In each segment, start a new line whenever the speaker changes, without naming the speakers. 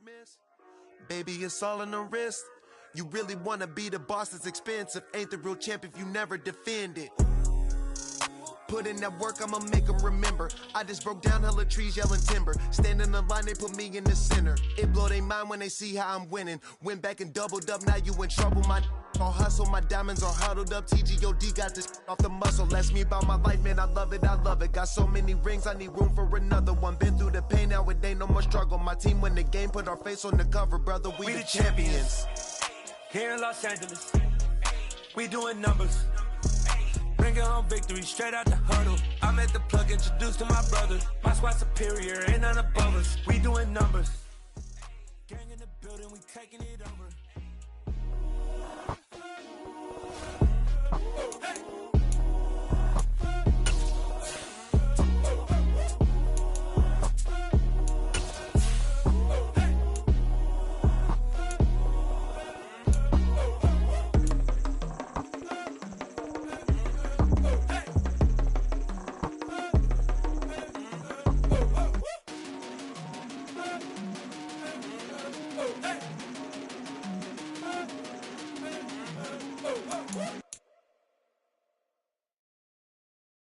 miss. Baby, it's all in the wrist. You really wanna be the boss, it's expensive. Ain't the real champ if you never defend it. Put in that work, I'ma make them remember. I just broke down hella trees, yelling timber. Stand in the line, they put me in the center. It blow they mind when they see how I'm winning. Went back and doubled up, now you in trouble. My all hustle, my diamonds are huddled up. TGOD got this off the muscle. Ask me about my life, man, I love it, I love it. Got so many rings, I need room for another one. Been through the pain, now it ain't no more struggle. My team win the game, put our face on the cover, brother, we the champions.
Here in Los Angeles, we doing numbers. Bringing home victory straight out the huddle. I'm at the plug, introduced to my brothers. My squad superior, ain't none above us. We doing numbers. Gang in the building, we taking it over.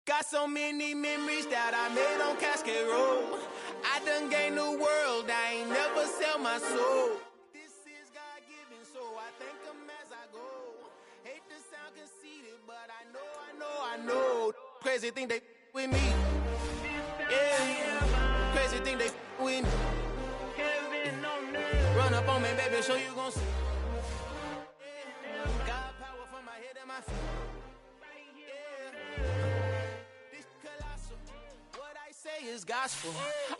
Got so many memories that I made on Cascade Road. I done gained the world, I ain't never sell my soul. This is God-given, so I thank him as I go. Hate to sound conceited, but I know. Crazy thing they with me. Yeah, crazy thing they with me. Run up on me, baby, so you gon' see. God power from my head and my feet. Say is gospel.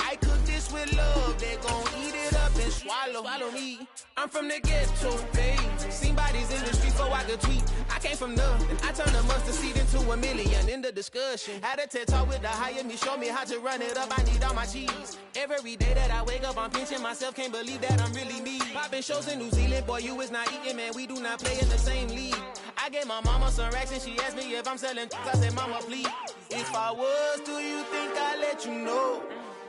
I cook this with love, they gon' eat it up and swallow me. I'm from the ghetto, babe. Seen bodies in the street before I could tweet. I came from nothing, I turned a mustard seed into a million. In the discussion, had a TED talk with the higher me, show me how to run it up. I need all my cheese. Every day that I wake up, I'm pinching myself, can't believe that I'm really me. Popping shows in New Zealand, boy, you is not eating, man. We do not play in the same league. I gave my mama some racks and she asked me if I'm selling. I said, mama, please. If I was, do you think I'd let you know?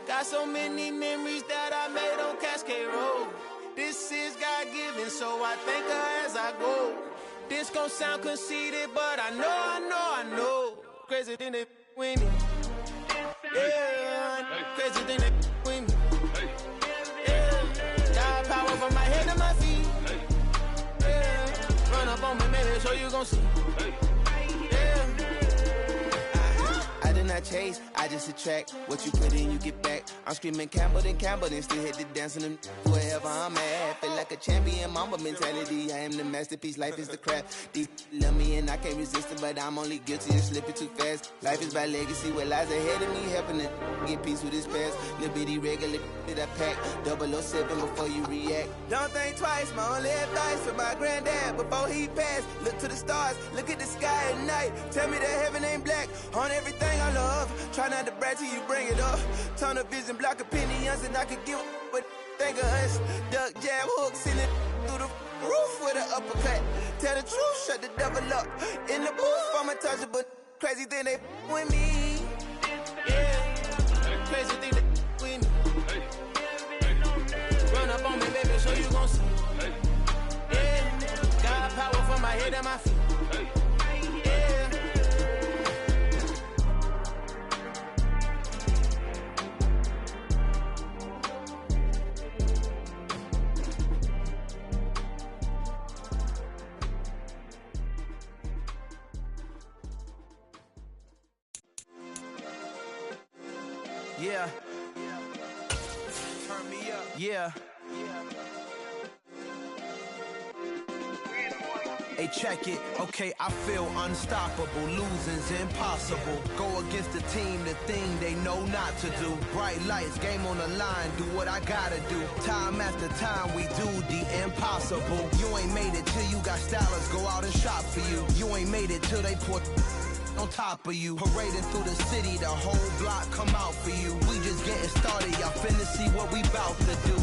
Got so many memories that I made on Cascade Road. This is God-given, so I thank her as I go. This gon' sound conceited, but I know. Crazy thing they with me. Yeah, crazy thing they with me. Yeah, got power from my head to my feet. Yeah, run up on me, baby, so you gon' see. I did not chase, I just attract. What you put in, you get back. I'm screaming Campbell, then still hit the dancing them wherever I'm at. Feel like a champion, mamba mentality. I am the masterpiece, life is the craft. Deep love me and I can't resist it, but I'm only guilty of slipping too fast. Life is by legacy, what lies ahead of me, helping to get peace with this past. Little bitty regular that I pack, 007 before you react. Don't think twice, my only advice for my granddad before he passed. Look to the stars, look at the sky at night. Tell me that heaven ain't black on everything I love. Try not to brag till you bring it up. Tunnel vision, block opinions, and I could give but think of us. Duck, jab, hook, send it through the roof with an uppercut. Tell the truth, shut the devil up. In the booth, I'm untouchable. Crazy thing they with me. Yeah, crazy thing they with me. Run up on me, baby, so you gon' see. Yeah, got power from my head and my feet. Yeah. Turn me up. Yeah. Hey, check it. Okay, I feel unstoppable. Losing's impossible. Go against the team, the thing they know not to do. Bright lights, game on the line. Do what I gotta do. Time after time, we do the impossible. You ain't made it till you got stylers go out and shop for you. You ain't made it till they put on top of you. Parading through the city, the whole block come out for you. We just getting started, y'all finna see what we bout to do.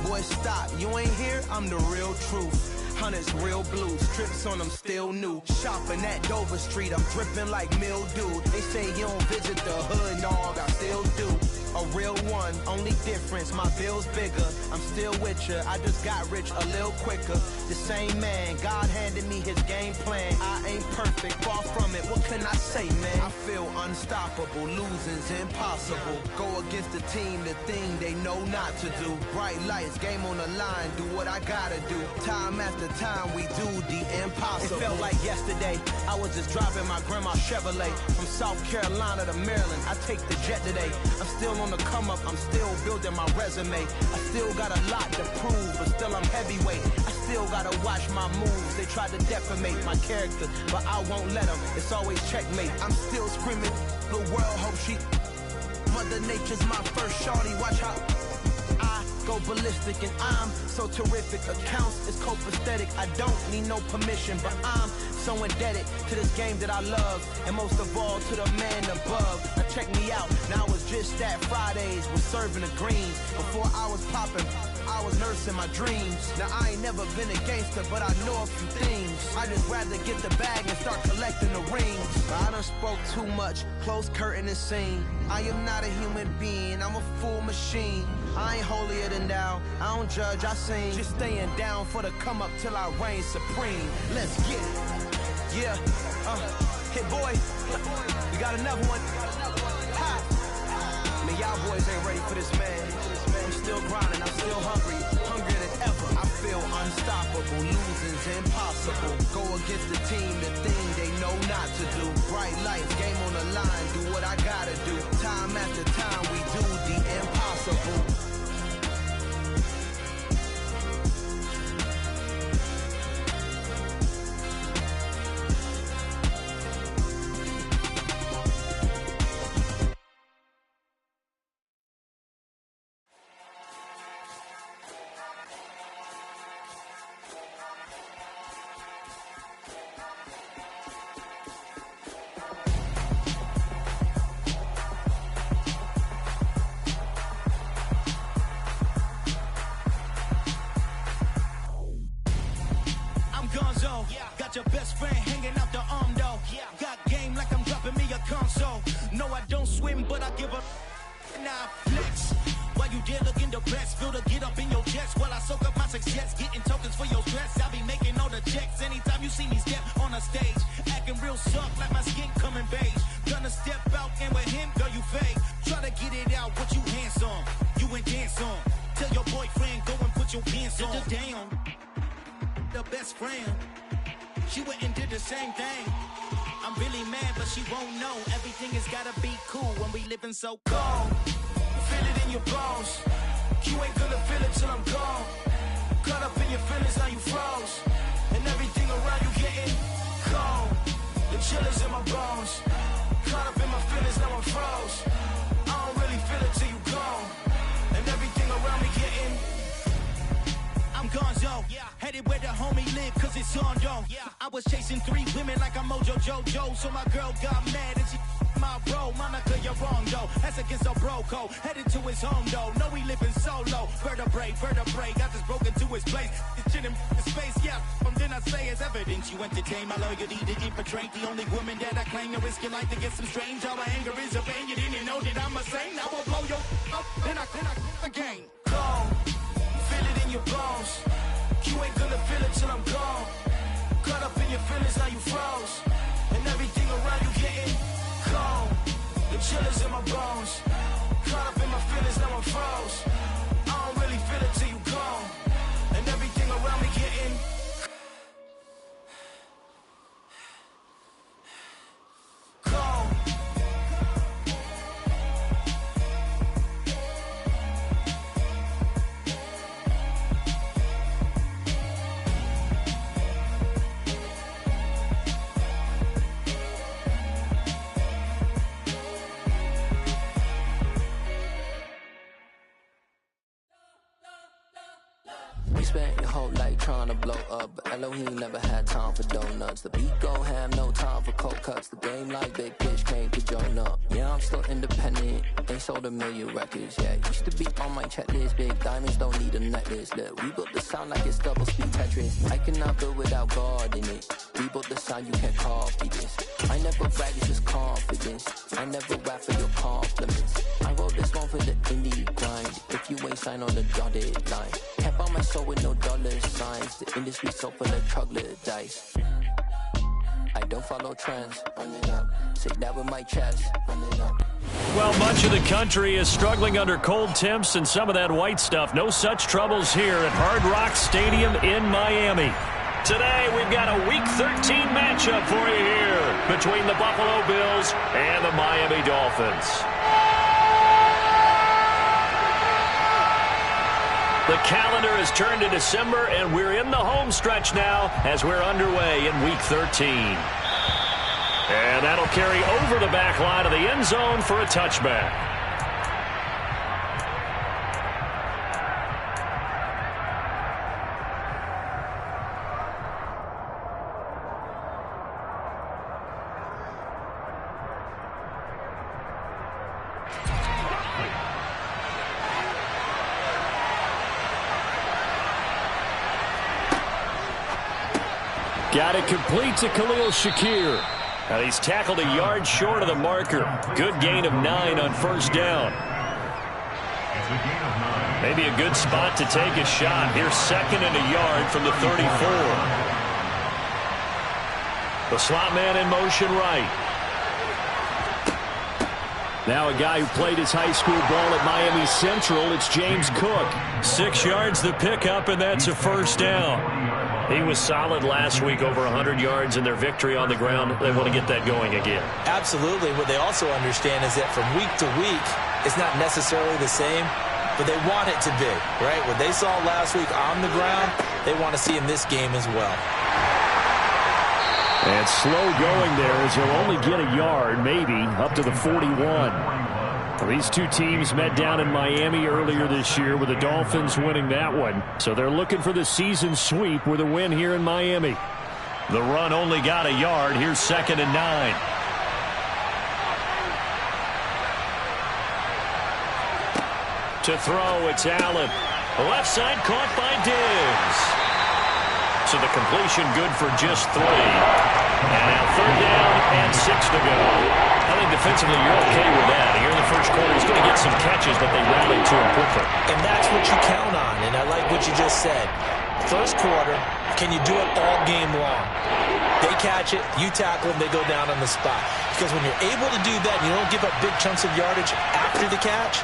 Boy, stop, you ain't here, I'm the real truth. Hunters, real blue, strips on them still new. Shopping at Dover Street, I'm dripping like mildew. They say you don't visit the hood, dog, I still do.
a real one. Only difference, my bill's bigger. I'm still with ya, I just got rich a little quicker. The same man, God handed me his game plan. I ain't perfect, far from it, what can I say, man? I feel unstoppable, losing's impossible. Go against the team, the thing they know not to do. Bright lights, game on the line, do what I gotta do. Time after time, we do the impossible. It felt like yesterday, I was just driving my grandma's Chevrolet from South Carolina to Maryland. I take the jet today. I'm still on the come up, I'm still building my resume. I still got a lot to prove, but still I'm heavyweight. I still gotta watch my moves. They try to defamate my character, but I won't let them. It's always checkmate. I'm still screaming, the world hope she. Mother Nature's my first shorty, watch how I go ballistic and I'm so terrific. Accounts is copacetic, I don't need no permission, but I'm so indebted to this game that I love, and most of all to the man above. Now check me out, now it's just that Fridays was serving the greens. Before I was popping, I was nursing my dreams. Now I ain't never been a gangster, but I know a few things. I just rather get the bag and start collecting the rings. I done spoke too much, close curtain and scene. I am not a human being, I'm a full machine. I ain't holier than thou, I don't judge, I sing. Just staying down for the come up till I reign supreme. Let's get it. Yeah, hit boy, we got another one. Ha! Man, y'all boys ain't ready for this, man. I'm still grinding, I'm still hungry, hungrier than ever. I feel unstoppable, losing's impossible. Go against the team, the thing they know not to do. Bright lights, game on the line, do what I gotta do. Time after time, we do the impossible.
Your best friend hanging out the arm though. Got game like I'm dropping me a console. No, I don't swim, but I give a now flex. While you there looking depressed, feel the get up in your chest while I soak up my success. Getting tokens for your stress, I'll be making all the checks. Anytime you see me step on a stage, acting real soft like my skin coming beige. Gonna step out and with him, girl, you fake. Try to get it out, what you handsome, you ain't dance on. Tell your boyfriend, go and put your pants on. Down, the best friend. She went and did the same thing. I'm really mad, but she won't know. Everything has gotta be cool when we living so cold. Feel it in your bones. You ain't gonna feel it till I'm gone. Caught up in your feelings, now you froze. And everything around you getting cold. The chillers in my bones. Caught up in my feelings, now I'm froze. I don't really feel it till you gone. And everything around me getting I'm gonzo, headed where the homie live, cause it's on though. I was chasing 3 women like I'm Mojo Jojo, so my girl got mad and she my bro. Monica, you're wrong though, that's against our bro code. Headed to his home though, know we living solo. Vertebrae, got this broken to his place. It's shit in space, from then I say it's evidence. You entertain my loyalty to infiltrate. The only woman that I claim to risk your life to get some strange. All my anger is a pain, you didn't know that I'm a saint. Now I'll blow your up, then I again. Cold. Feel it in your bones. You ain't gonna feel it till I'm gone. Caught up in your feelings, now you froze. And everything around you getting cold. The chillers in my bones. Caught up in my feelings, now I'm froze. I don't really feel it till you gone. And everything around me getting cold.
Spent your whole life trying to blow up, but Elohim never had time for donuts. The beat go ham, no time for cold cuts. The game like Big Pitch came to join up. Yeah, I'm still independent, ain't sold a million records. Yeah, used to be on my checklist. Big diamonds don't need a necklace. Look, we built the sound like it's double speed Tetris. I cannot build without God in it. We built the sound, you can't copy this. I never brag, it's just confidence. I never rap for your compliments. I wrote This one for the indie grind. If you ain't signed on the dotted line, can't buy my soul with no dollar signs. The industry so full of troglodytes. I don't follow trends. Run it up. Say that with my chest. Run it up.
Well, much of the country is struggling under cold temps and some of that white stuff. No such troubles here at Hard Rock Stadium in Miami. Today, we've got a Week 13 matchup for you here between the Buffalo Bills and the Miami Dolphins. The calendar has turned to December, and we're in the home stretch now as we're underway in Week 13. And that'll carry over the back line of the end zone for a touchback. Got it complete to Khalil Shakir. Now he's tackled a yard short of the marker. Good gain of 9 on first down. Maybe a good spot to take a shot. Here's 2nd and a yard from the 34. The slot man in motion right. Now a guy who played his high school ball at Miami Central, it's James Cook. 6 yards the pickup, and that's a first down. He was solid last week, over 100 yards in their victory on the ground. They want to get that going again.
Absolutely. What they also understand is that from week to week, it's not necessarily the same, but they want it to be, right? What they saw last week on the ground, they want to see in this game as well.
And slow going there as he'll only get a yard, maybe, up to the 41. Well, these two teams met down in Miami earlier this year with the Dolphins winning that one. So they're looking for the season sweep with a win here in Miami. The run only got a yard. Here's 2nd and 9. To throw, it's Allen. The left side caught by Diggs. So the completion good for just 3. And now 3rd down and 6 to go. I think defensively you're okay with that. Here in the first quarter, he's going to get some catches, but they rallied to him quickly.
And that's what you count on, and I like what you just said. First quarter, can you do it all game long? They catch it, you tackle them, they go down on the spot. Because when you're able to do that, and you don't give up big chunks of yardage after the catch,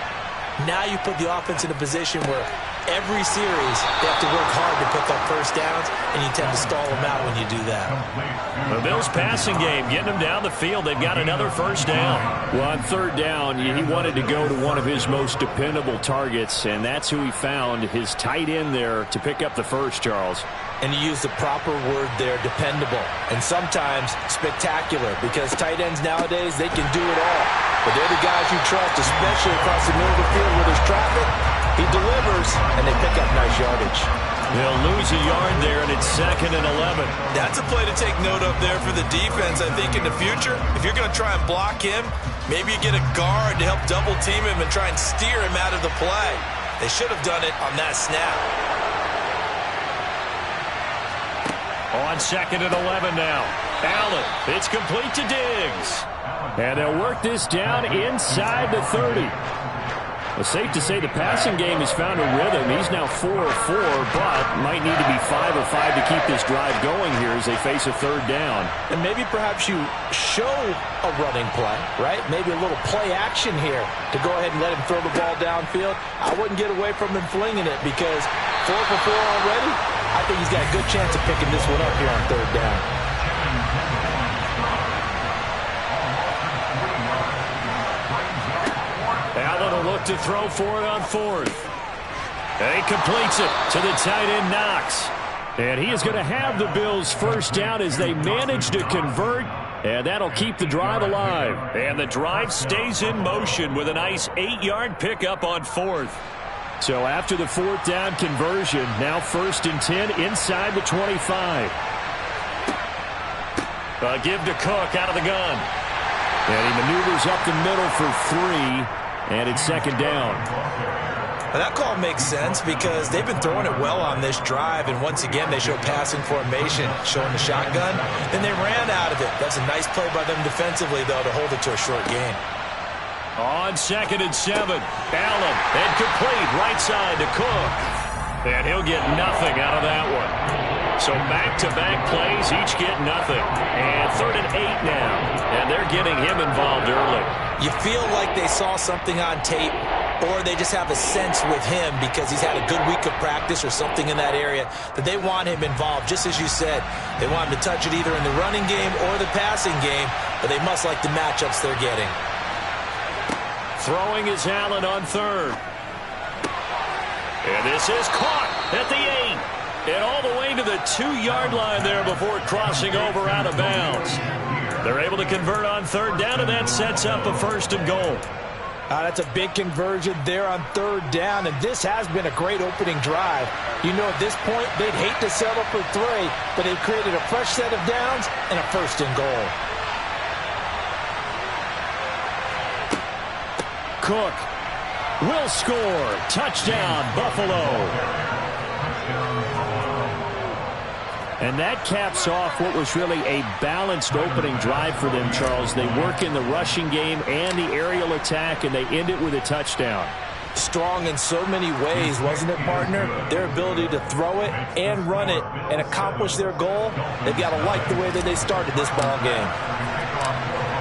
now you put the offense in a position where every series they have to work hard to pick up first downs, and you tend to stall them out when you do that.
The Bills' passing game, getting them down the field. They've got another first down. Well, on 3rd down, he wanted to go to one of his most dependable targets, and that's who he found, his tight end there, to pick up the first, Charles.
And you use the proper word there, dependable, and sometimes spectacular, because tight ends nowadays, they can do it all. But they're the guys you trust, especially across the middle of the field where there's traffic. He delivers, and they pick up nice yardage.
They'll lose a yard there, and it's 2nd and 11.
That's a play to take note of there for the defense, I think, in the future. If you're going to try and block him, maybe you get a guard to help double-team him and try and steer him out of the play. They should have done it on that snap.
On 2nd and 11 now. Allen, it's complete to Diggs. And they'll work this down inside the 30. It's safe to say the passing game has found a rhythm. He's now 4 of 4, but might need to be 5 of 5 to keep this drive going here as they face a 3rd down.
And maybe perhaps you show a running play, right? Maybe a little play action here to go ahead and let him throw the ball downfield. I wouldn't get away from him flinging it because 4 for 4 already. I think he's got a good chance of picking this one up here on 3rd down.
Allen will look to throw for it on 4th. And he completes it to the tight end, Knox. And he is going to have the Bills' first down as they manage to convert. And that'll keep the drive alive. And the drive stays in motion with a nice 8-yard pickup on 4th. So after the 4th down conversion, now 1st and 10 inside the 25. Give to Cook out of the gun. And he maneuvers up the middle for 3. And it's 2nd down.
Now that call makes sense because they've been throwing it well on this drive, and once again they show passing formation, showing the shotgun, and they ran out of it. That's a nice play by them defensively, though, to hold it to a short gain.
On 2nd and 7, Allen, incomplete, right side to Cook. And he'll get nothing out of that one. So back-to-back plays, each get nothing. And 3rd and 8 now. And they're getting him involved early.
You feel like they saw something on tape, or they just have a sense with him because he's had a good week of practice or something in that area that they want him involved. Just as you said, they want him to touch it either in the running game or the passing game, but they must like the matchups they're getting.
Throwing is Allen on 3rd. And this is caught at the 8. And all the way to the 2-yard line there before crossing over out of bounds. They're able to convert on 3rd down, and that sets up a 1st and goal.
That's a big conversion there on 3rd down, and this has been a great opening drive. You know, at this point, they'd hate to settle for 3, but they've created a fresh set of downs and a 1st and goal.
Cook will score. Touchdown, Buffalo. And that caps off what was really a balanced opening drive for them, Charles. They work in the rushing game and the aerial attack, and they end it with a touchdown.
Strong in so many ways, wasn't it, partner? Their ability to throw it and run it and accomplish their goal, they've got to like the way that they started this ball game.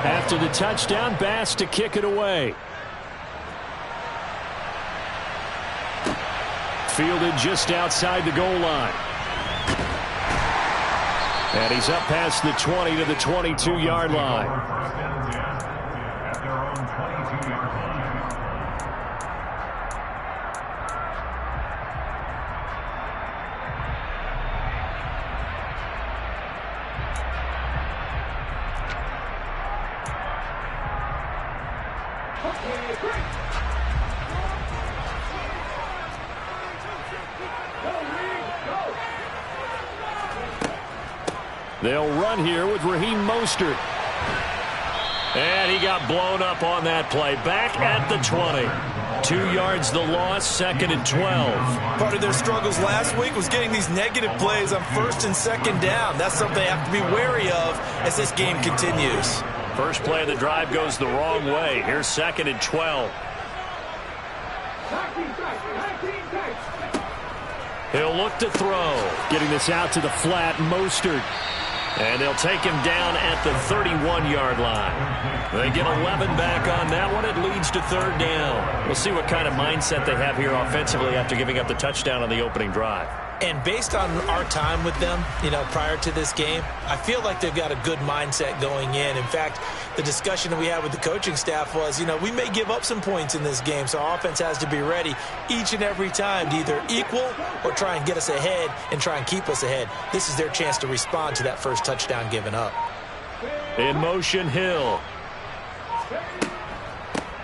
After the touchdown, Bass to kick it away. Fielded just outside the goal line. And he's up past the 20 to the 22-yard line. They'll run here with Raheem Mostert. And he got blown up on that play. Back at the 20. 2 yards the loss, 2nd and 12.
Part of their struggles last week was getting these negative plays on 1st and 2nd down. That's something they have to be wary of as this game continues.
First play of the drive goes the wrong way. Here's 2nd and 12. He'll look to throw. Getting this out to the flat, Mostert. And they'll take him down at the 31-yard line. They get 11 back on that one. It leads to 3rd down. We'll see what kind of mindset they have here offensively after giving up the touchdown on the opening drive.
And based on our time with them, prior to this game, I feel like they've got a good mindset going in. In fact, the discussion that we had with the coaching staff was, we may give up some points in this game, so our offense has to be ready each and every time to either equal or try and get us ahead and try and keep us ahead. This is their chance to respond to that first touchdown given up.
In motion, Hill.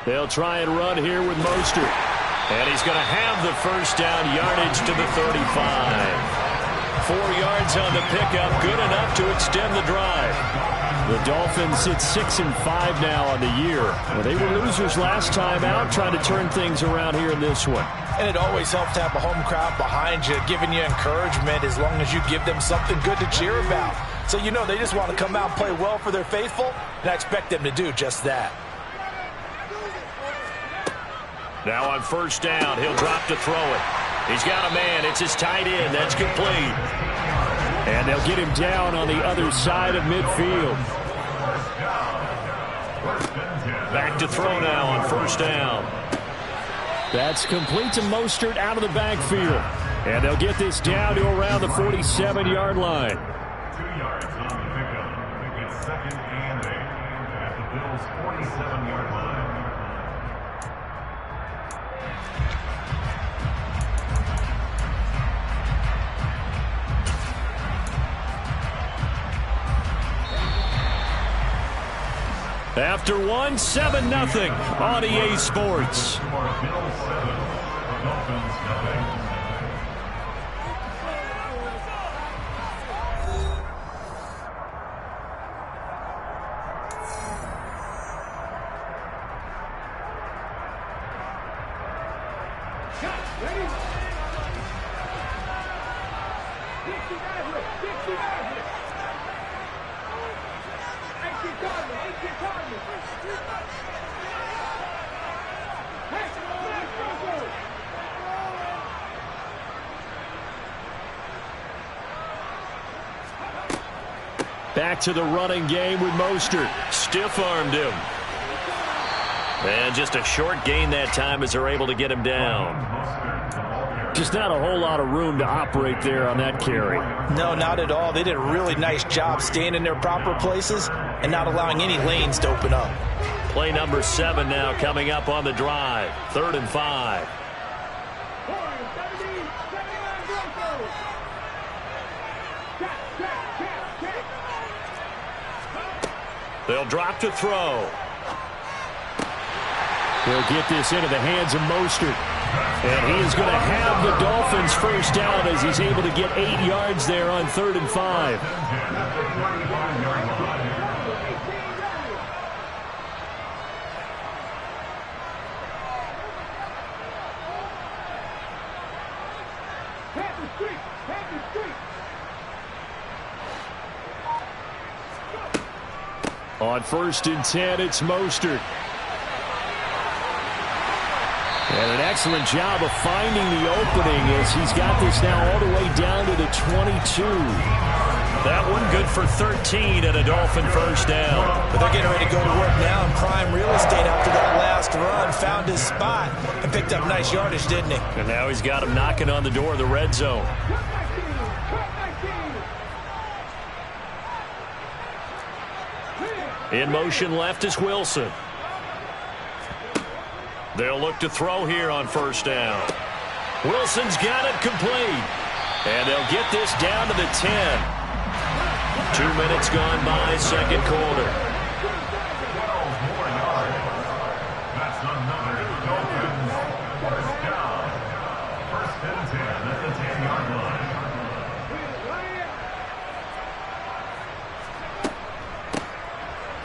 They'll try and run here with Mostert. And he's going to have the first down, yardage to the 35. 4 yards on the pickup, good enough to extend the drive. The Dolphins sit 6-5 now on the year. Well, they were losers last time out, trying to turn things around here in this one.
And it always helps to have a home crowd behind you, giving you encouragement as long as you give them something good to cheer about. So they just want to come out and play well for their faithful, and I expect them to do just that.
Now on 1st down, he'll drop to throw it. He's got a man. It's his tight end. That's complete. And they'll get him down on the other side of midfield. Back to throw now on 1st down. That's complete to Mostert out of the backfield. And they'll get this down to around the 47-yard line.
2 yards on the pickup. It's 2nd and 8 at the Bills' 47-yard line.
After 1, 7-0 on EA Sports. Back to the running game with Mostert.
Stiff-armed him. And just a short gain that time as they're able to get him down.
Just not a whole lot of room to operate there on that carry.
No, not at all. They did a really nice job staying in their proper places and not allowing any lanes to open up.
Play number 7 now coming up on the drive. 3rd and 5. They'll drop to throw.
He'll get this into the hands of Mostert. And he is going to have the Dolphins first down as he's able to get 8 yards there on 3rd and 5. On 1st and 10, it's Mostert. And an excellent job of finding the opening as he's got this now all the way down to the 22.
That one good for 13 and a Dolphin first down.
But they're getting ready to go to work now in prime real estate after that last run. Found his spot and picked up nice yardage, didn't he?
And now he's got him knocking on the door of the red zone. In motion left is Wilson. They'll look to throw here on first down. Wilson's got it complete. And they'll get this down to the 10. 2 minutes gone by, second quarter.
12 more yards. That's another Dolphins first down. 1st and 10 at the 10-yard line.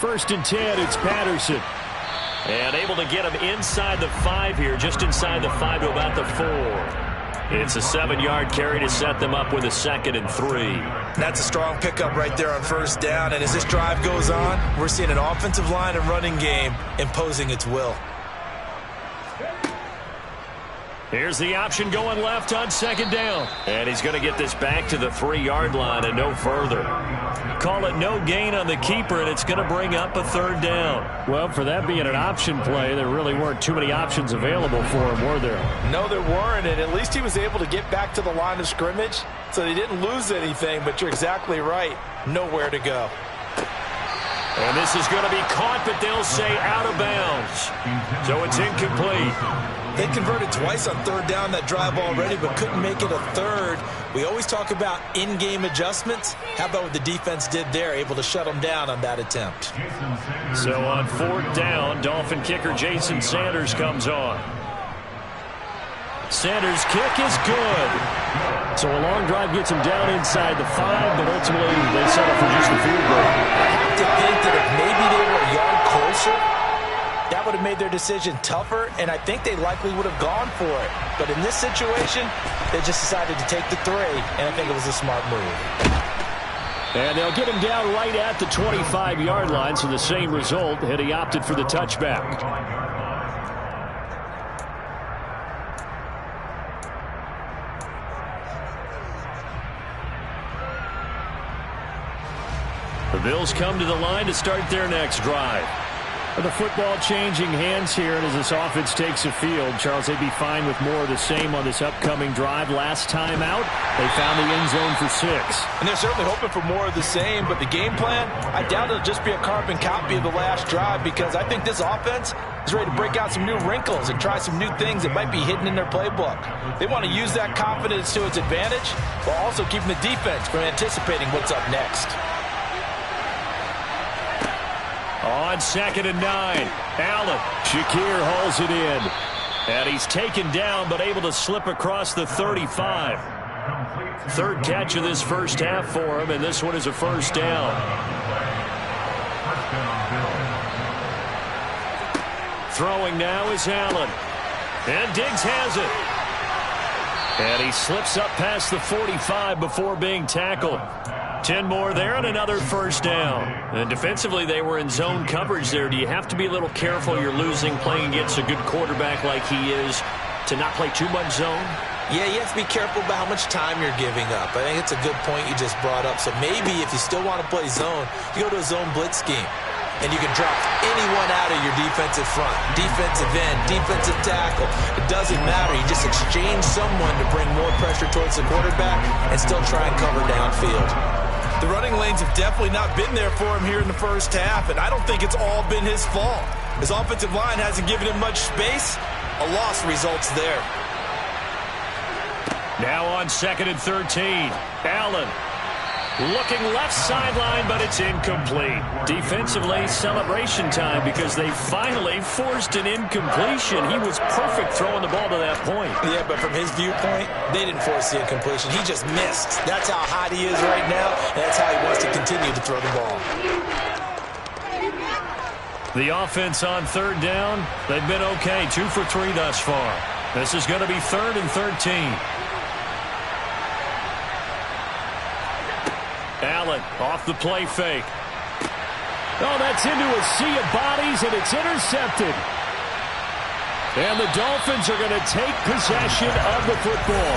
1st and 10, it's Patterson.
And able to get him inside the 5 here, just inside the 5 to about the 4. It's a 7-yard carry to set them up with a 2nd and 3.
That's a strong pickup right there on first down. And as this drive goes on, we're seeing an offensive line and running game imposing its will.
Here's the option going left on 2nd down.
And he's going to get this back to the 3-yard line and no further. Call it no gain on the keeper, and it's going to bring up a 3rd down.
Well, for that being an option play, there really weren't too many options available for him, were there?
No, there weren't, and at least he was able to get back to the line of scrimmage, so they didn't lose anything, but you're exactly right. Nowhere to go.
And this is going to be caught, but they'll say out of bounds. So it's incomplete.
They converted twice on 3rd down that drive already, but couldn't make it a 3rd. We always talk about in-game adjustments. How about what the defense did there, able to shut them down on that attempt?
So on 4th down, Dolphin kicker Jason Sanders comes on. Sanders' kick is good.
So a long drive gets him down inside the 5, but ultimately they settle for just the field goal.
I have to think that if maybe they were a yard closer, that would have made their decision tougher, and I think they likely would have gone for it. But in this situation, they just decided to take the 3, and I think it was a smart move.
And they'll get him down right at the 25-yard line, so the same result had he opted for the touchback.
The Bills come to the line to start their next drive.
The football changing hands here, and as this offense takes the field, Charles, they'd be fine with more of the same on this upcoming drive. Last time out, they found the end zone for 6.
And they're certainly hoping for more of the same, but the game plan, I doubt it'll just be a carbon copy of the last drive, because I think this offense is ready to break out some new wrinkles and try some new things that might be hidden in their playbook. They want to use that confidence to its advantage, while also keeping the defense from anticipating what's up next.
On 2nd and 9, Allen. Shakir hauls it in.
And he's taken down, but able to slip across the 35. 3rd catch of this first half for him, and this one is a first down. Throwing now is Allen. And Diggs has it. And he slips up past the 45 before being tackled. 10 more there and another first down. And defensively, they were in zone coverage there. Do you have to be a little careful? You're losing playing against a good quarterback like he is to not play too much zone?
Yeah, you have to be careful about how much time you're giving up. I think it's a good point you just brought up. So maybe if you still want to play zone, you go to a zone blitz scheme. And you can drop anyone out of your defensive front, defensive end, defensive tackle. It doesn't matter. You just exchange someone to bring more pressure towards the quarterback and still try and cover downfield.
The running lanes have definitely not been there for him here in the first half, and I don't think it's all been his fault. His offensive line hasn't given him much space. A loss results there.
Now on 2nd and 13. Allen looking left sideline, but it's incomplete. Defensively, celebration time because they finally forced an incompletion. He was perfect throwing the ball to that point.
Yeah, but from his viewpoint, they didn't force the incompletion. He just missed. That's how hot he is right now, and that's how he wants to continue to throw the ball.
The offense on 3rd down, they've been okay. 2 for 3 thus far. This is going to be 3rd and 13. Allen off the play fake. Oh, that's into a sea of bodies, and it's intercepted. And the Dolphins are going to take possession of the football.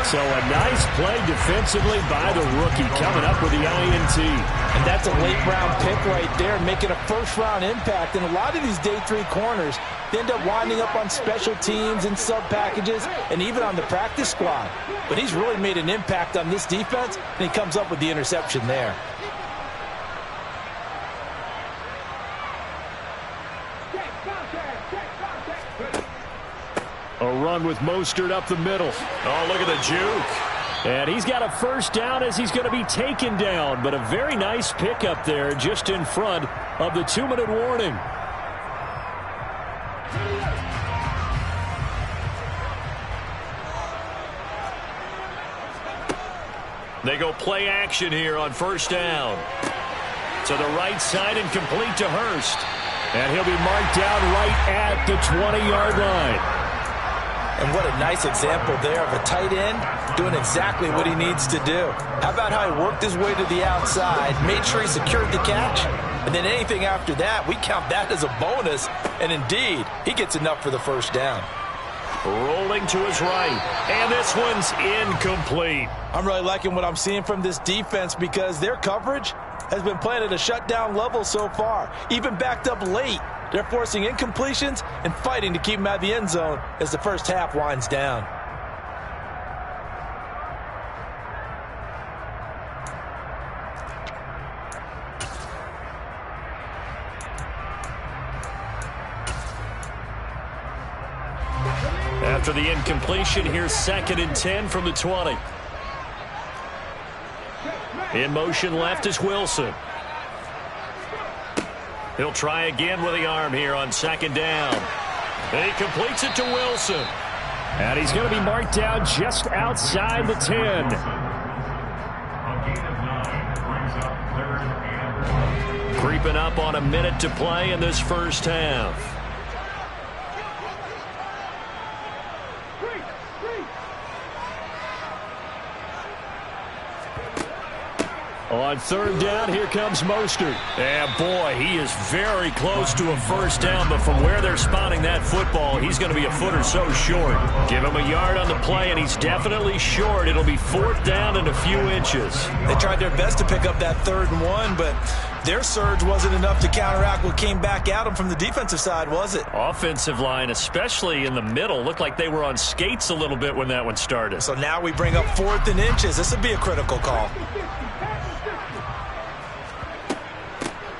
So a nice play defensively by the rookie coming up with the INT.
And that's a late-round pick right there, making a first-round impact. And a lot of these day 3 corners, they end up winding up on special teams and sub-packages and even on the practice squad. But he's really made an impact on this defense, and he comes up with the interception there.
A run with Mostert up the middle. Oh, look at the juke. And he's got a first down as he's going to be taken down. But a very nice pickup there just in front of the 2-minute warning. They go play action here on 1st down. To the right side and complete to Hurst. And he'll be marked down right at the 20-yard line.
And what a nice example there of a tight end doing exactly what he needs to do. How about how he worked his way to the outside, made sure he secured the catch, and then anything after that, we count that as a bonus. And indeed, he gets enough for the first down.
Rolling to his right, and this one's incomplete.
I'm really liking what I'm seeing from this defense because their coverage has been playing at a shutdown level so far, even backed up late. They're forcing incompletions and fighting to keep him out of the end zone as the first half winds down.
After the incompletion, here's 2nd and 10 from the 20. In motion left is Wilson. He'll try again with the arm here on 2nd down. And he completes it to Wilson. And he's going to be marked down just outside the 10.
A gain of 9 brings up 3rd and 1.
Creeping up on a minute to play in this first half. On 3rd down, here comes Mostert. And boy, he is very close to a first down, but from where they're spotting that football, he's going to be a foot or so short. Give him a yard on the play, and he's definitely short. It'll be 4th down and a few inches.
They tried their best to pick up that 3rd and 1, but their surge wasn't enough to counteract what came back at them from the defensive side, was it?
Offensive line, especially in the middle, looked like they were on skates a little bit when that one started.
So now we bring up 4th and inches. This would be a critical call.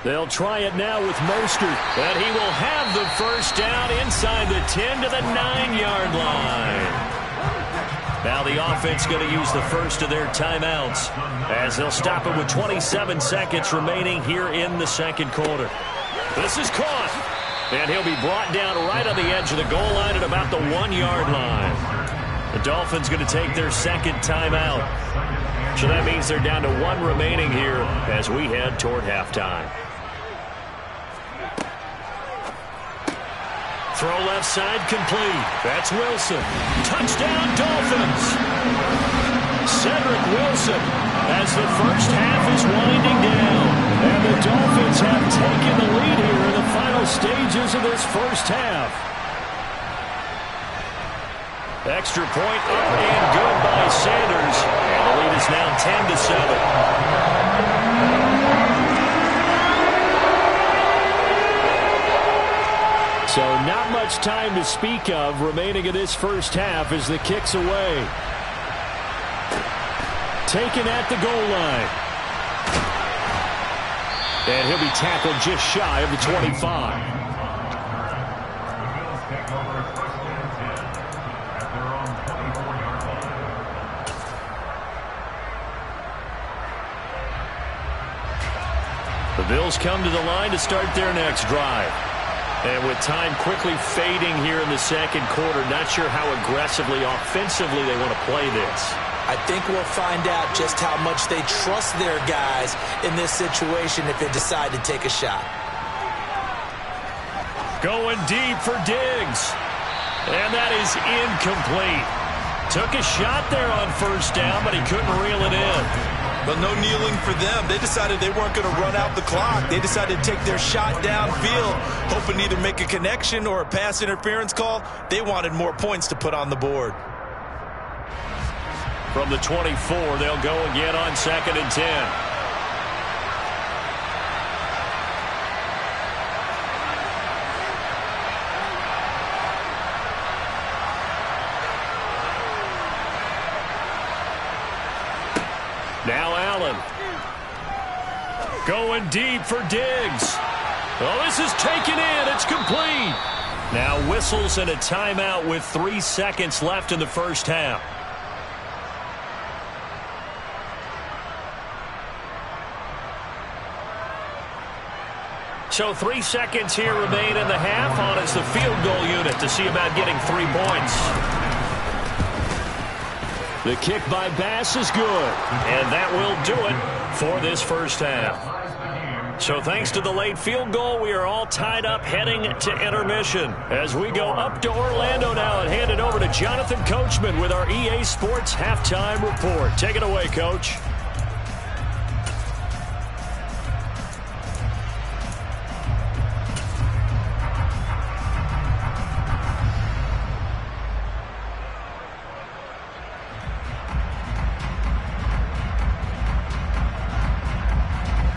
They'll try it now with Mostert, and he will have the first down inside the 10 to the 9-yard line. Now the offense going to use the first of their timeouts as they'll stop it with 27 seconds remaining here in the 2nd quarter. This is caught, and he'll be brought down right on the edge of the goal line at about the 1-yard line. The Dolphins going to take their 2nd timeout. So that means they're down to 1 remaining here as we head toward halftime. Throw left side complete. That's Wilson. Touchdown Dolphins. Cedric Wilson as the first half is winding down. And the Dolphins have taken the lead here in the final stages of this first half. Extra point up and good by Sanders. And the lead is now 10-7. So not much time to speak of remaining in this first half as the kick's away. Taken at the goal line. And he'll be tackled just shy of the 25. The Bills come to the line to start their next drive. And with time quickly fading here in the second quarter, not sure how aggressively, offensively they want to play this.
I think we'll find out just how much they trust their guys in this situation if they decide to take a shot.
Going deep for Diggs. And that is incomplete. Took a shot there on first down, but he couldn't reel it in.
But no kneeling for them. They decided they weren't going to run out the clock. They decided to take their shot downfield, hoping to either make a connection or a pass interference call. They wanted more points to put on the board.
From the 24, they'll go again on 2nd and 10. Now Allen. Going deep for Diggs. Oh, this is taken in. It's complete. Now whistles and a timeout with 3 seconds left in the first half. So 3 seconds here remain in the half on as the field goal unit to see about getting 3 points. The kick by Bass is good, and that will do it for this first half. So thanks to the late field goal, we are all tied up heading to intermission. As we go up to Orlando now and hand it over to Jonathan Coachman with our EA Sports Halftime Report. Take it away, Coach.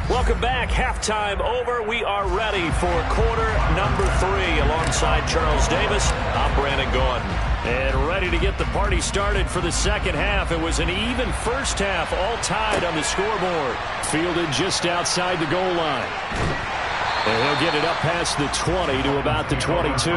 Welcome back. Halftime over. We are ready for quarter number 3 alongside Charles Davis. I'm Brandon Gordon. And ready to get the party started for the second half. It was an even first half, all tied on the scoreboard. Fielded just outside the goal line. And he'll get it up past the 20 to about the 22.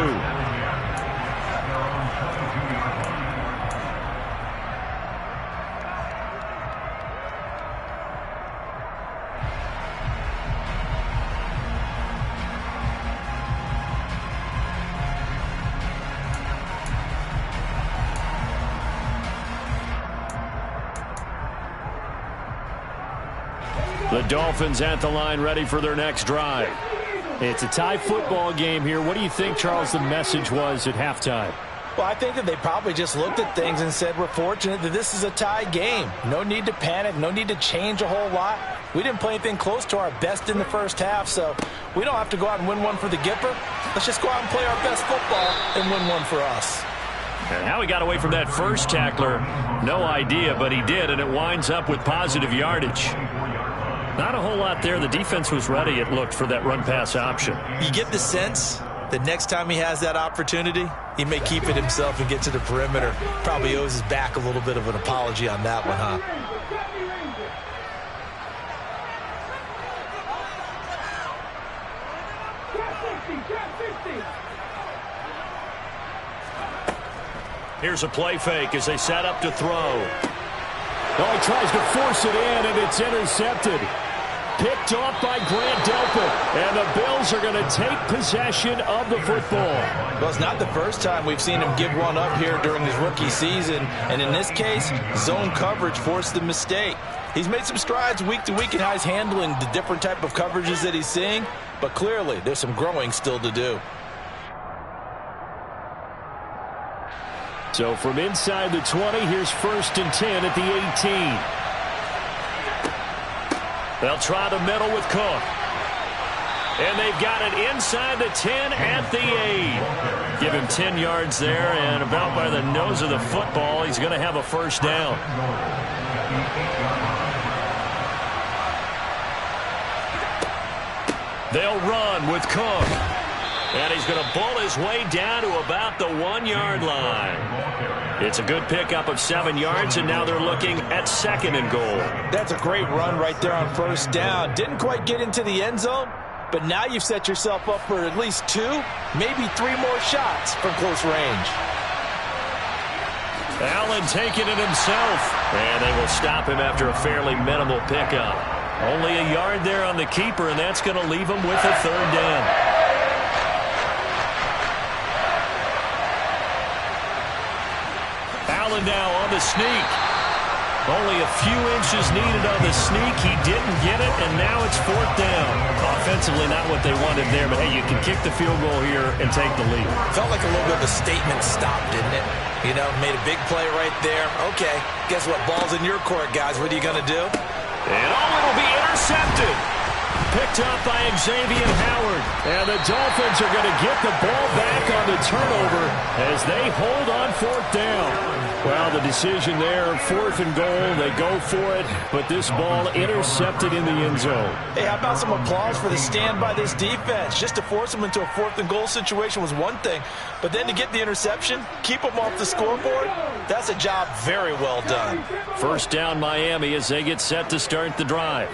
The Dolphins at the line ready for their next drive. It's a tie football game here. What do you think, Charles, the message was at halftime?
Well, I think that they probably just looked at things and said, we're fortunate that this is a tie game. No need to panic. No need to change a whole lot. We didn't play anything close to our best in the first half, so we don't have to go out and win one for the Gipper. Let's just go out and play our best football and win one for us.
And how he got away from that first tackler, no idea, but he did, and it winds up with positive yardage. Not a whole lot there. The defense was ready, it looked, for that run-pass option.
You get the sense that next time he has that opportunity, he may keep it himself and get to the perimeter. Probably owes his back a little bit of an apology on that one, huh?
Here's a play fake as they set up to throw. Oh, he tries to force it in, and it's intercepted. Picked off by Grant Delpit, and the Bills are going to take possession of the football.
Well, it's not the first time we've seen him give one up here during his rookie season, and in this case, zone coverage forced the mistake. He's made some strides week to week in how he's handling the different type of coverages that he's seeing, but clearly there's some growing still to do.
So from inside the 20, here's 1st and 10 at the 18. They'll try the middle with Cook. And they've got it inside the 10 at the 8. Give him 10 yards there, and about by the nose of the football, he's going to have a first down. They'll run with Cook. And he's going to bull his way down to about the 1-yard line. It's a good pickup of 7 yards, and now they're looking at 2nd and goal.
That's a great run right there on first down. Didn't quite get into the end zone, but now you've set yourself up for at least 2, maybe 3 more shots from close range.
Allen taking it himself, and they will stop him after a fairly minimal pickup. Only a yard there on the keeper, and that's going to leave him with a 3rd down. Allen now on the sneak. Only a few inches needed on the sneak. He didn't get it, and now it's 4th down. Offensively, not what they wanted there, but hey, you can kick the field goal here and take the lead.
Felt like a little bit of a statement stop, didn't it? You know, made a big play right there. Okay, guess what? Ball's in your court, guys. What are you going to do?
And it'll be intercepted. Picked up by Xavier Howard. And the Dolphins are going to get the ball back on the turnover as they hold on 4th down. Well, the decision there, 4th and goal, they go for it, but this ball intercepted in the end zone.
Hey, how about some applause for the stand by this defense? Just to force them into a 4th and goal situation was one thing, but then to get the interception, keep them off the scoreboard, that's a job very well done.
First down Miami as they get set to start the drive.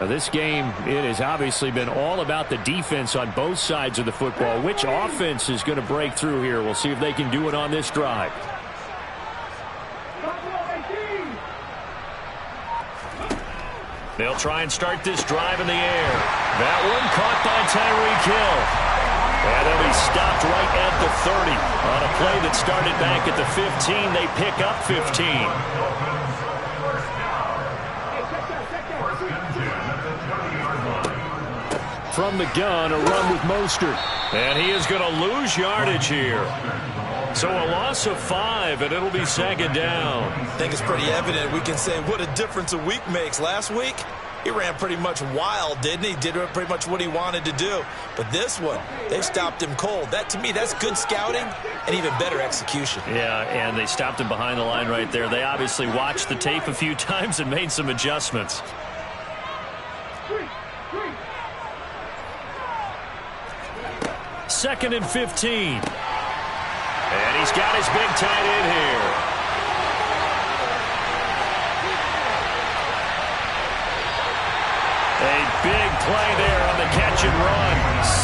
Now, this game, it has obviously been all about the defense on both sides of the football. Which offense is going to break through here? We'll see if they can do it on this drive. They'll try and start this drive in the air. That one caught by Tyreek Hill. And they'll be stopped right at the 30. On a play that started back at the 15, they pick up 15. From the gun, a run with Mostert. And he is going to lose yardage here. So a loss of 5, and it'll be 2nd down.
I think it's pretty evident. We can say what a difference a week makes. Last week, he ran pretty much wild, didn't he? Did pretty much what he wanted to do. But this one, they stopped him cold. That, to me, that's good scouting and even better execution.
Yeah, and they stopped him behind the line right there. They obviously watched the tape a few times and made some adjustments. Second and 15. And he's got his big tight end here. A big play there on the catch and run.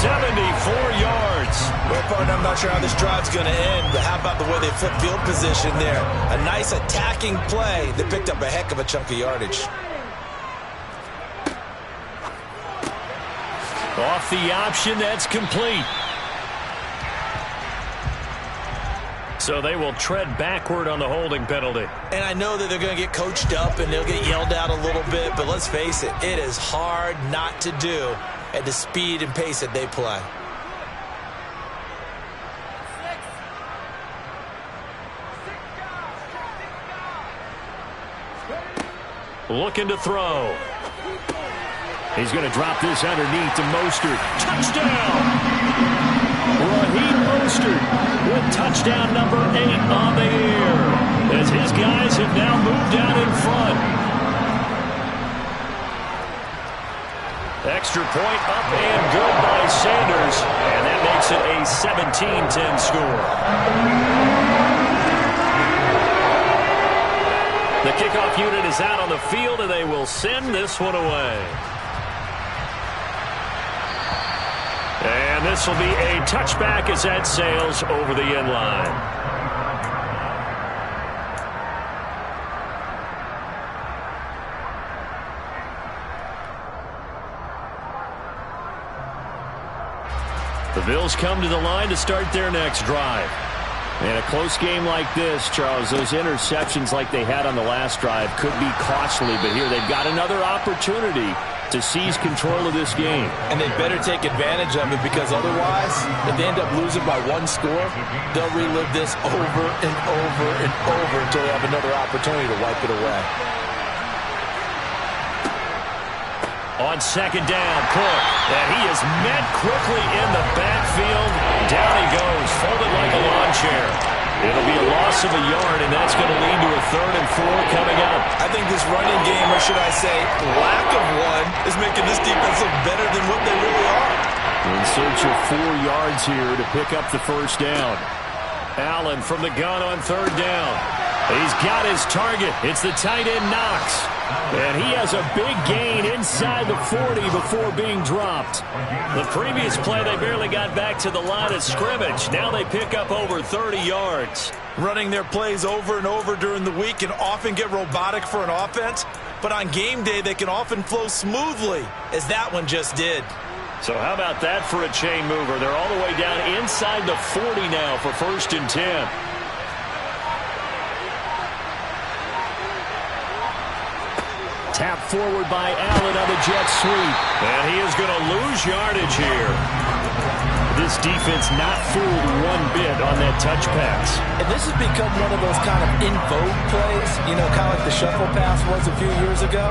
74 yards.
Well, partner, I'm not sure how this drive's going to end, but how about the way they flip field position there? A nice attacking play that picked up a heck of a chunk of yardage.
Off the option, that's complete. So they will tread backward on the holding penalty.
And I know that they're going to get coached up and they'll get yelled at a little bit, but let's face it, it is hard not to do at the speed and pace that they play.
Looking to throw. He's going to drop this underneath to Mostert. Touchdown! Raheem Mostert with touchdown number 8 on the year as his guys have now moved out in front. Extra point up and good by Sanders, and that makes it a 17-10 score. The kickoff unit is out on the field, and they will send this one away. And this will be a touchback as that sails over the end line. The Bills come to the line to start their next drive. In a close game like this, Charles, those interceptions like they had on the last drive could be costly, but here they've got another opportunity to seize control of this game.
And they better take advantage of it, because otherwise, if they end up losing by 1 score, they'll relive this over and over and over until they have another opportunity to wipe it away.
On second down, Cook. And he is met quickly in the backfield. Down he goes, folded like a lawn chair. It'll be a loss of a yard, and that's going to lead to a 3rd and 4 coming up.
I think this running game, or should I say lack of one, is making this defense look better than what they really are.
In search of 4 yards here to pick up the first down. Allen from the gun on 3rd down. He's got his target. It's the tight end Knox. And he has a big gain inside the 40 before being dropped. The previous play, they barely got back to the line of scrimmage. Now they pick up over 30 yards.
Running their plays over and over during the week can often get robotic for an offense, but on game day they can often flow smoothly, as that one just did.
So how about that for a chain mover? They're all the way down inside the 40 now for 1st and 10. Tap forward by Allen on the jet sweep. And he is going to lose yardage here. This defense not fooled one bit on that touch pass.
And this has become one of those kind of in vogue plays, you know, kind of like the shuffle pass was a few years ago.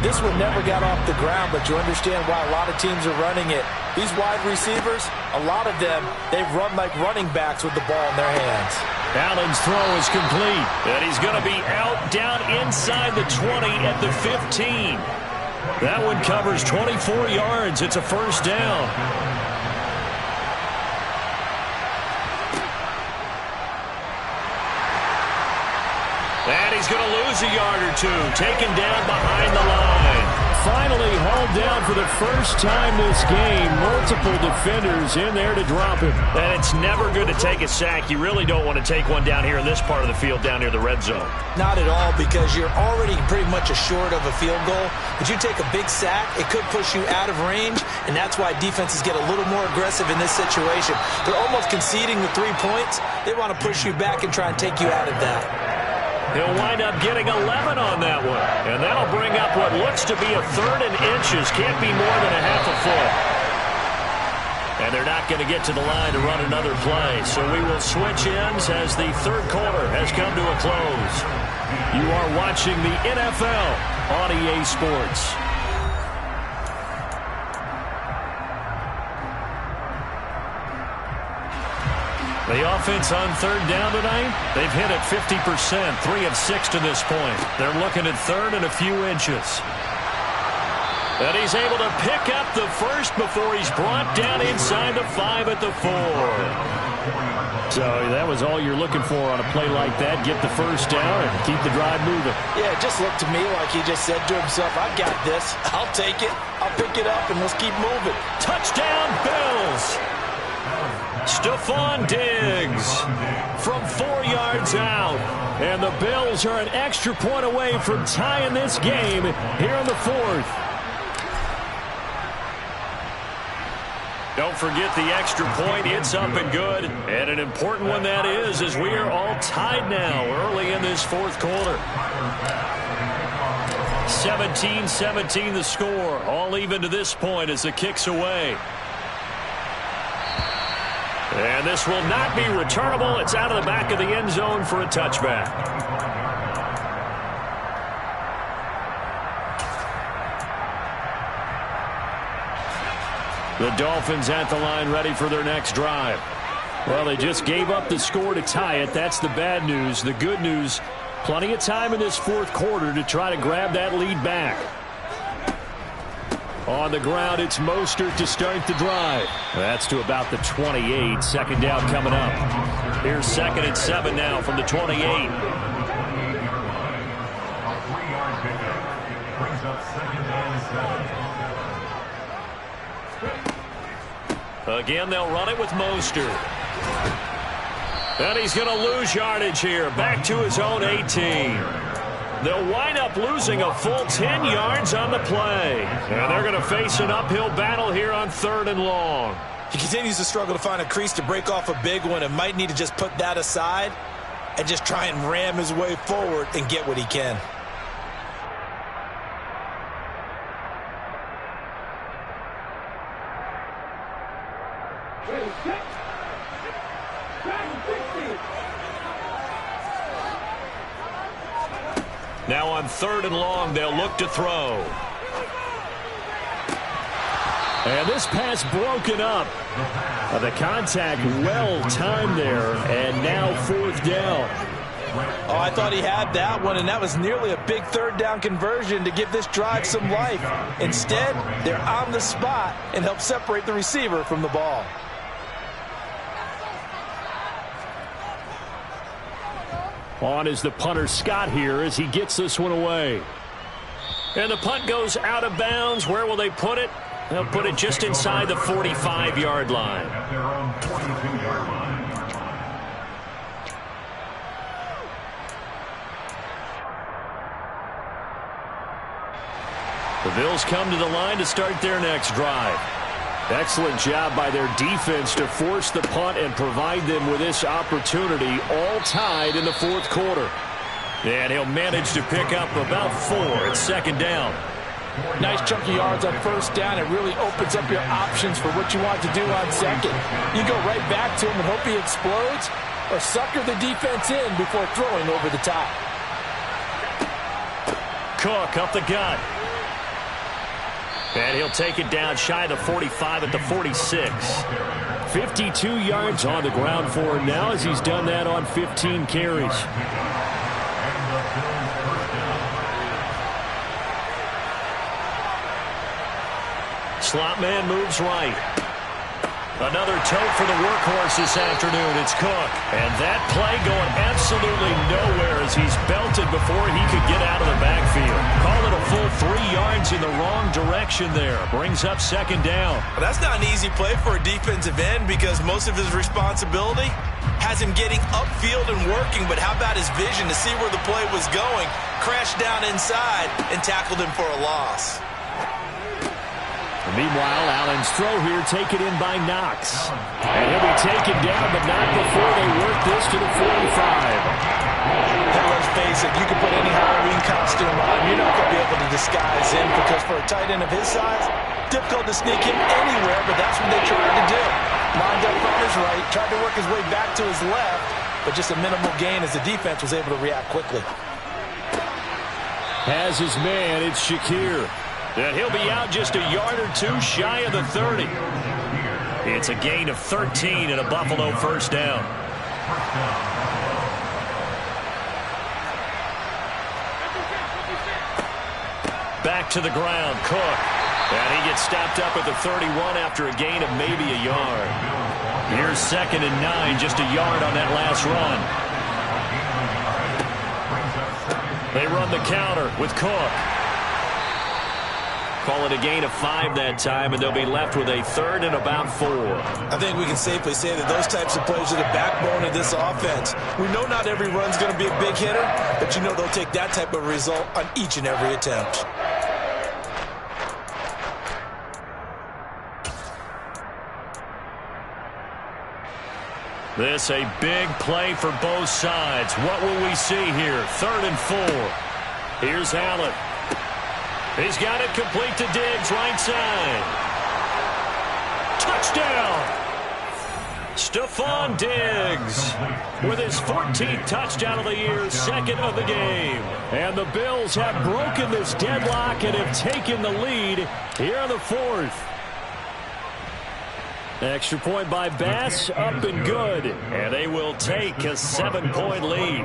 This one never got off the ground, but you understand why a lot of teams are running it. These wide receivers, a lot of them, they run like running backs with the ball in their hands.
Allen's throw is complete, and he's going to be out down inside the 20 at the 15. That one covers 24 yards. It's a 1st down. And he's going to lose a yard or 2, taken down behind the line. Finally hauled down for the first time this game. Multiple defenders in there to drop him. And it's never good to take a sack. You really don't want to take one down here in this part of the field down near the red zone.
Not at all, because you're already pretty much assured of a field goal. But you take a big sack, it could push you out of range, and that's why defenses get a little more aggressive in this situation. They're almost conceding the 3 points. They want to push you back and try and take you out of that.
He'll wind up getting 11 on that one. And that'll bring up what looks to be a 3rd and inches. Can't be more than a half a foot. And they're not going to get to the line to run another play. So we will switch ends as the 3rd quarter has come to a close. You are watching the NFL on EA Sports. The offense on 3rd down tonight, they've hit it 50%, 3 of 6 to this point. They're looking at 3rd and a few inches. And he's able to pick up the first before he's brought down inside the 5 at the 4. So that was all you're looking for on a play like that. Get the first down and keep the drive moving.
Yeah, it just looked to me like he just said to himself, I got this. I'll take it. I'll pick it up, and let's keep moving.
Touchdown, Bills. Stephon Diggs from 4 yards out. And the Bills are an extra point away from tying this game here in the 4th. Don't forget the extra point. It's up and good. And an important one that is, as we are all tied now early in this 4th quarter. 17-17 the score. All even to this point as the kick's away. And this will not be returnable. It's out of the back of the end zone for a touchback. The Dolphins at the line ready for their next drive. Well, they just gave up the score to tie it. That's the bad news. The good news, plenty of time in this 4th quarter to try to grab that lead back. On the ground, it's Mostert to start the drive. That's to about the 28. 2nd down coming up. Here's 2nd and 7 now from the 28.
A 3-yard pickup brings up 2nd and 7.
Again, they'll run it with Mostert. And he's going to lose yardage here. Back to his own 18. They'll wind up losing a full 10 yards on the play. And they're going to face an uphill battle here on 3rd and long.
He continues to struggle to find a crease to break off a big one and might need to just put that aside and just try and ram his way forward and get what he can.
Now on 3rd and long, they'll look to throw. And this pass broken up. The contact well timed there, and now 4th down.
Oh, I thought he had that one, and that was nearly a big 3rd down conversion to give this drive some life. Instead, they're on the spot and help separate the receiver from the ball.
On is the punter Scott here as he gets this one away. And the punt goes out of bounds. Where will they put it? They'll put it just inside the 45-yard line.
At their own 42-yard line.
The Bills come to the line to start their next drive. Excellent job by their defense to force the punt and provide them with this opportunity, all tied in the 4th quarter. And he'll manage to pick up about 4 at 2nd down.
Nice chunky yards on 1st down. It really opens up your options for what you want to do on 2nd. You go right back to him and hope he explodes, or sucker the defense in before throwing over the top.
Cook up the gut. And he'll take it down shy of the 45 at the 46. 52 yards on the ground for him now as he's done that on 15 carries. Slot man moves right. Another tote for the workhorse this afternoon. It's Cook. And that play going absolutely nowhere as he's belted before he could get out of the backfield. Call it a full 3 yards in the wrong direction there. Brings up 2nd down.
Well, that's not an easy play for a defensive end because most of his responsibility has him getting upfield and working. But how about his vision to see where the play was going? Crashed down inside and tackled him for a loss.
Meanwhile, Allen's throw here taken in by Knox. And he'll be taken down, but not before they work this to the 45.
Hey, let's face it, you can put any Halloween costume on. You're not going to be able to disguise him because for a tight end of his size, difficult to sneak him anywhere, but that's what they tried to do. Lined up on his right, tried to work his way back to his left, but just a minimal gain as the defense was able to react quickly.
Has his man, it's Shakir. And he'll be out just a yard or 2 shy of the 30. It's a gain of 13 and a Buffalo 1st down. Back to the ground, Cook. And he gets stopped up at the 31 after a gain of maybe a yard. Here's 2nd and 9, just a yard on that last run. They run the counter with Cook. Call it a gain of 5 that time, and they'll be left with a 3rd and about 4.
I think we can safely say that those types of plays are the backbone of this offense. We know not every run's going to be a big hitter, but you know they'll take that type of result on each and every attempt.
This a big play for both sides. What will we see here? 3rd and 4. Here's Allen. He's got it complete to Diggs, right side. Touchdown! Stephon Diggs with his 14th touchdown of the year, 2nd of the game. And the Bills have broken this deadlock and have taken the lead here in the 4th. Extra point by Bass, up and good. And they will take a 7-point lead.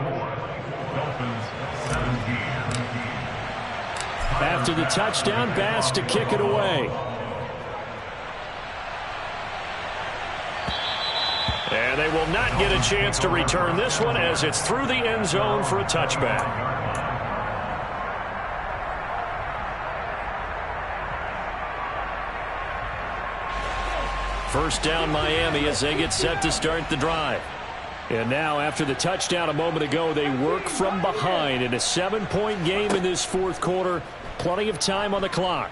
After the touchdown, Bass to kick it away. And they will not get a chance to return this one as it's through the end zone for a touchback. First down Miami as they get set to start the drive. And now after the touchdown a moment ago, they work from behind in a 7-point game in this 4th quarter. Plenty of time on the clock.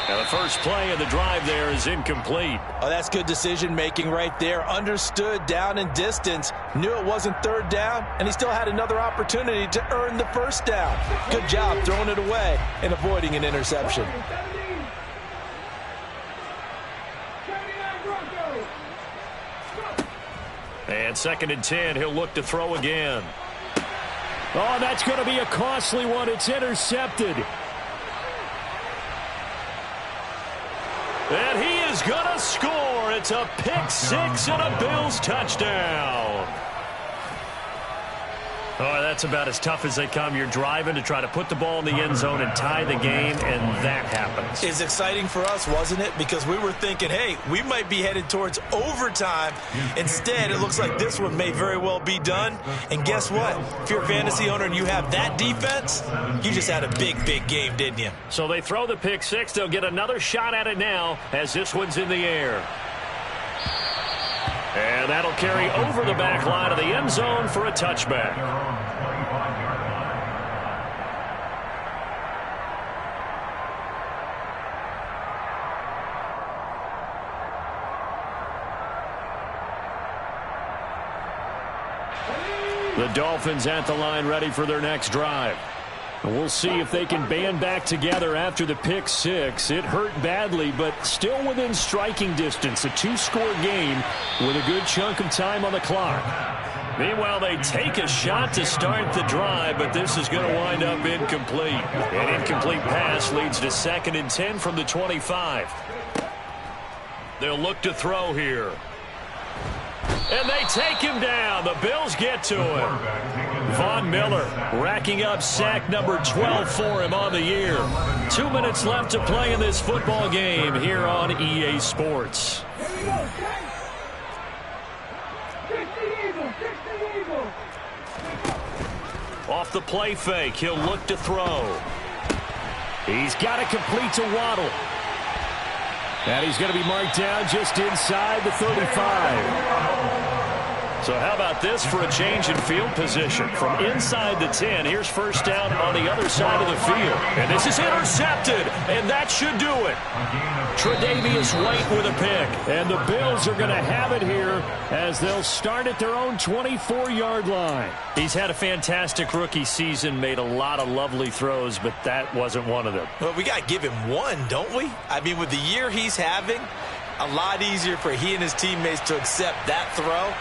And the first play of the drive there is incomplete.
Oh, that's good decision making right there. Understood down and distance. Knew it wasn't 3rd down, and he still had another opportunity to earn the 1st down. Good job throwing it away and avoiding an interception.
And 2nd and 10, he'll look to throw again. Oh, that's going to be a costly one. It's intercepted. And he is going to score. It's a pick six and a Bills touchdown. Oh, that's about as tough as they come. You're driving to try to put the ball in the end zone and tie the game, and that happens.
It's exciting for us, wasn't it? Because we were thinking, hey, we might be headed towards overtime. Instead, it looks like this one may very well be done. And guess what? If you're a fantasy owner and you have that defense, you just had a big, big game, didn't you?
So they throw the pick six. They'll get another shot at it now as this one's in the air. And that'll carry over the back line of the end zone for a touchback. The Dolphins at the line ready for their next drive. And we'll see if they can band back together after the pick six. It hurt badly, but still within striking distance. A two-score game with a good chunk of time on the clock. Meanwhile, they take a shot to start the drive, but this is going to wind up incomplete. An incomplete pass leads to 2nd and 10 from the 25. They'll look to throw here. And they take him down. The Bills get to him. Von Miller racking up sack number 12 for him on the year. 2 minutes left to play in this football game here on EA Sports. Off the play fake, he'll look to throw. He's got it complete to Waddle. And he's going to be marked down just inside the 35. So how about this for a change in field position? From inside the 10, here's first down on the other side of the field. And this is intercepted, and that should do it. Tre'Davious White with a pick. And the Bills are going to have it here as they'll start at their own 24-yard line. He's had a fantastic rookie season, made a lot of lovely throws, but that wasn't one of them.
Well, we got to give him one, don't we? I mean, with the year he's having, a lot easier for he and his teammates to accept that throw.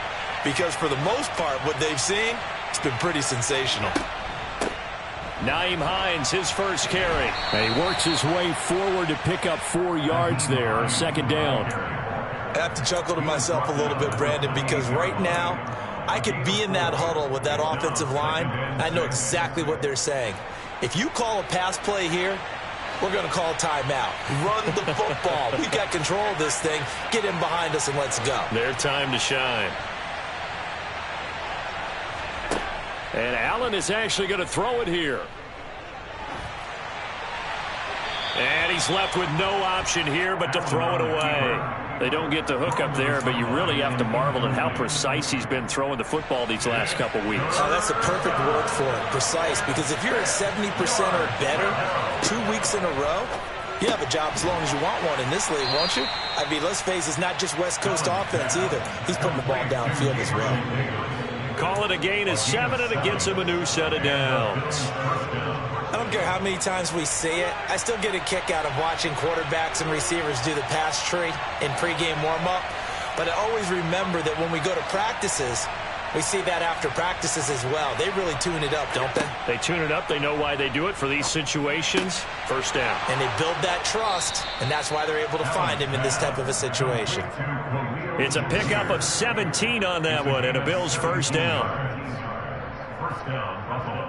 Because for the most part, what they've seen, it's been pretty sensational.
Nyheim Hines, his first carry. And he works his way forward to pick up 4 yards there, 2nd down.
I have to chuckle to myself a little bit, Brandon, because right now, I could be in that huddle with that offensive line. I know exactly what they're saying. If you call a pass play here, we're going to call timeout. Run the football. We've got control of this thing. Get in behind us and let's go.
Their time to shine. And Allen is actually going to throw it here. And he's left with no option here but to throw it away. They don't get the hook up there, but you really have to marvel at how precise he's been throwing the football these last couple weeks.
Oh, that's a perfect word for it, precise, because if you're at 70% or better 2 weeks in a row, you have a job as long as you want one in this league, won't you? I mean, let's face it, it's not just West Coast offense either. He's putting the ball downfield as well.
Call it a gain of 7, and it gets him a new set of downs.
I don't care how many times we see it. I still get a kick out of watching quarterbacks and receivers do the pass tree in pregame warm-up. But I always remember that when we go to practices, we see that after practices as well. They really tune it up, don't they?
They tune it up. They know why they do it for these situations. First down.
And they build that trust, and that's why they're able to find him in this type of a situation.
It's a pickup of 17 on that one, and a Bills first down.
First down, Buffalo.